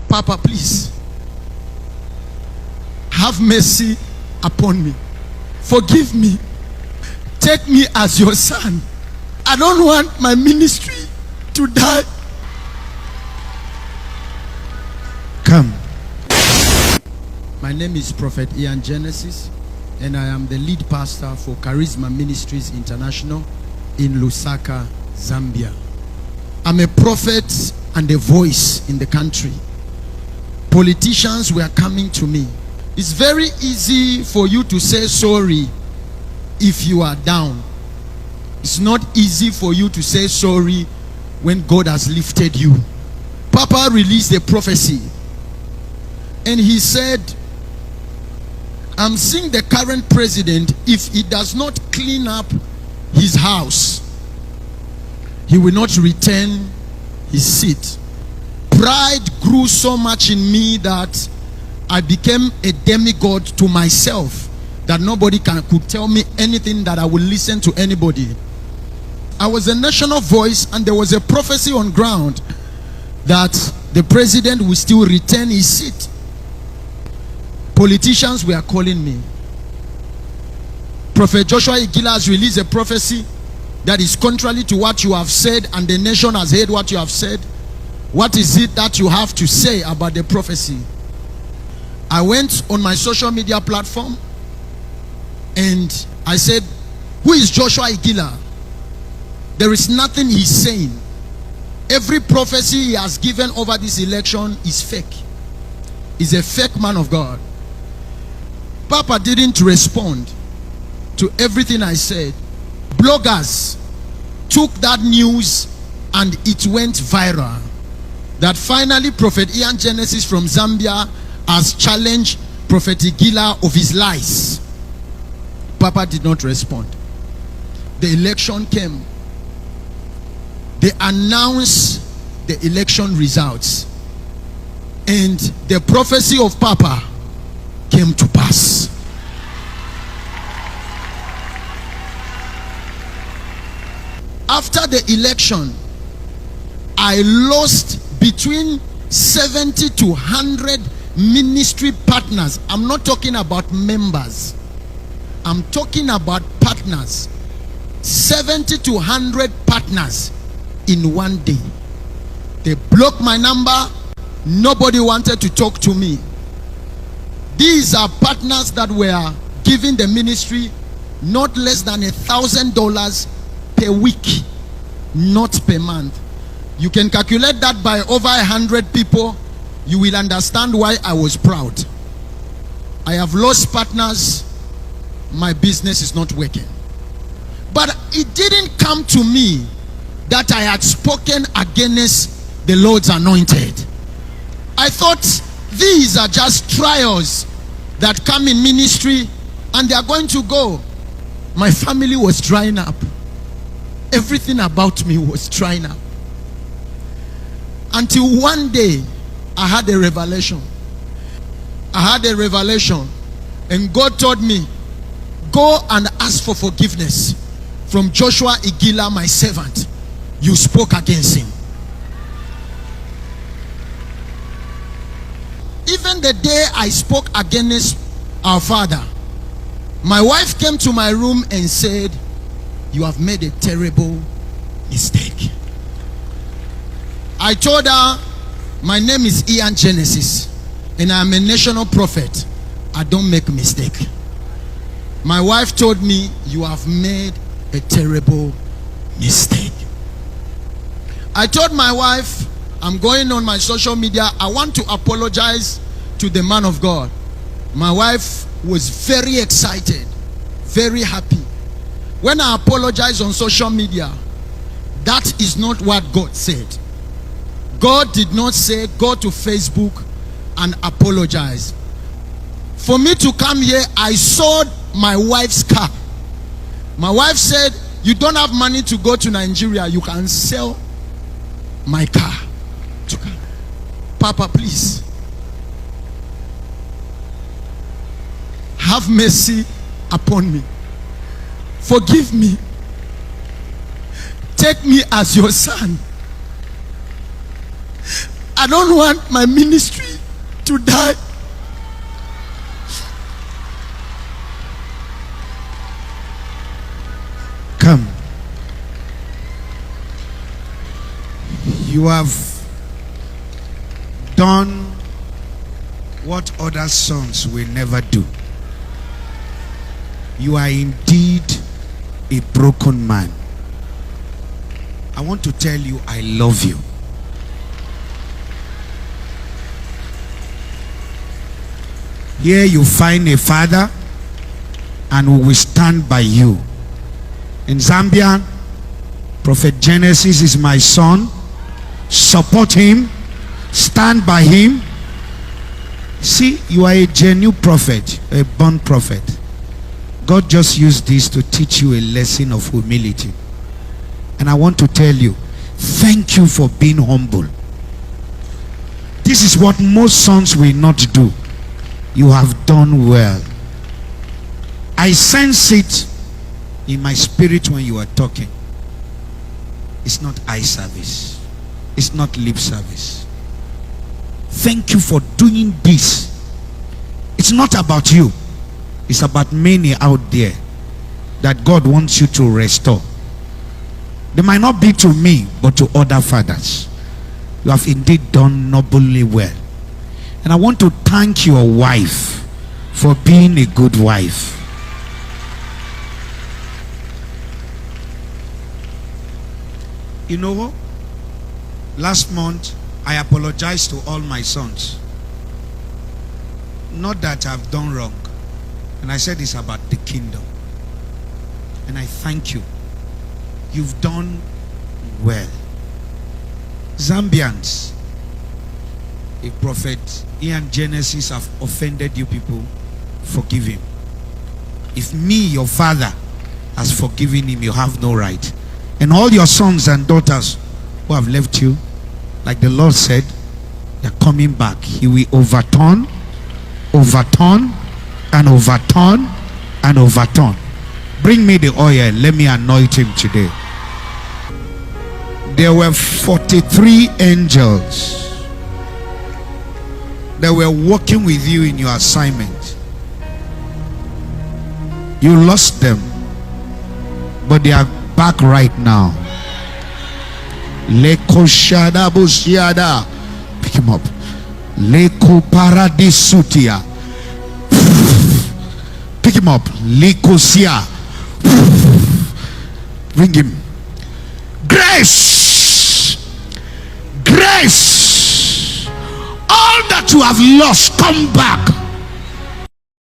Papa, please, have mercy upon me. Forgive me. Take me as your son. I don't want my ministry to die. Come. My name is Prophet Iginla, and I am the lead pastor for Charisma Ministries International in Lusaka, Zambia. I'm a prophet and a voice in the country. Politicians were coming to me. It's very easy for you to say sorry if you are down. It's not easy for you to say sorry when God has lifted you. Papa released a prophecy, and he said, I'm seeing the current president, if he does not clean up his house, he will not return his seat. Pride grew so much in me that I became a demigod to myself, that nobody could tell me anything, that I would listen to anybody. I was a national voice, and there was a prophecy on ground that the president will still return his seat. Politicians were calling me. Prophet Joshua Iginla has released a prophecy that is contrary to what you have said, and the nation has heard what you have said. What is it that you have to say about the prophecy? I went on my social media platform and I said, who is Joshua Iginla? There is nothing he's saying. Every prophecy he has given over this election is fake. He's a fake man of God. Papa didn't respond to everything I said. Bloggers took that news and it went viral. That finally Prophet Iginla from Zambia has challenged Prophet Iginla of his lies. Papa did not respond. The election came. They announced the election results, and the prophecy of Papa came to pass. After the election, I lost between 70 to 100 ministry partners. I'm not talking about members. I'm talking about partners. 70 to 100 partners in one day. They blocked my number. Nobody wanted to talk to me. These are partners that were giving the ministry not less than $1,000 per week, not per month. You can calculate that by over 100 people. You will understand why I was proud. I have lost partners. My business is not working. But it didn't come to me that I had spoken against the Lord's anointed. I thought these are just trials that come in ministry and they are going to go. My family was drying up. Everything about me was drying up. Until one day, I had a revelation. And God told me, go and ask for forgiveness from Joshua Iginla, my servant. You spoke against him. Even the day I spoke against our father, my wife came to my room and said, you have made a terrible mistake. I told her, my name is Iginla, and I am a national prophet. I don't make mistake. My wife told me, you have made a terrible mistake. I told my wife, I'm going on my social media. I want to apologize to the man of God. My wife was very excited, very happy. When I apologize on social media, that is not what God said. God did not say go to Facebook and apologize. For me to come here, I saw my wife's car. My wife said, you don't have money to go to Nigeria, you can sell my car. Papa, please, have mercy upon me. Forgive me. Take me as your son. I don't want my ministry to die. Come. You have done what other sons will never do. You are indeed a broken man. I want to tell you, I love you. Here you find a father, and we will stand by you. In Zambia, Prophet Genesis is my son. Support him. Stand by him. See, you are a genuine prophet, a born prophet. God just used this to teach you a lesson of humility. And I want to tell you, thank you for being humble. This is what most sons will not do. You have done well. I sense it in my spirit when you are talking. It's not eye service. It's not lip service. Thank you for doing this. It's not about you. It's about many out there that God wants you to restore. They might not be to me, but to other fathers. You have indeed done nobly well. And I want to thank your wife for being a good wife. You know, last month I apologized to all my sons. Not that I've done wrong. And I said it's about the kingdom. And I thank you. You've done well. Zambians, if Prophet Genesis have offended you people, forgive him. If me, your father, has forgiven him, you have no right. And all your sons and daughters who have left you, like the Lord said, they're coming back. He will overturn, overturn, and overturn, and overturn. Bring me the oil. Let me anoint him today. There were 43 angels that were working with you in your assignment. You lost them, but they are back right now. Leko shada bushiada. Pick him up. Leko paradisutia. Pick him up. Likosia. Bring him. Grace. Grace. All that you have lost, come back.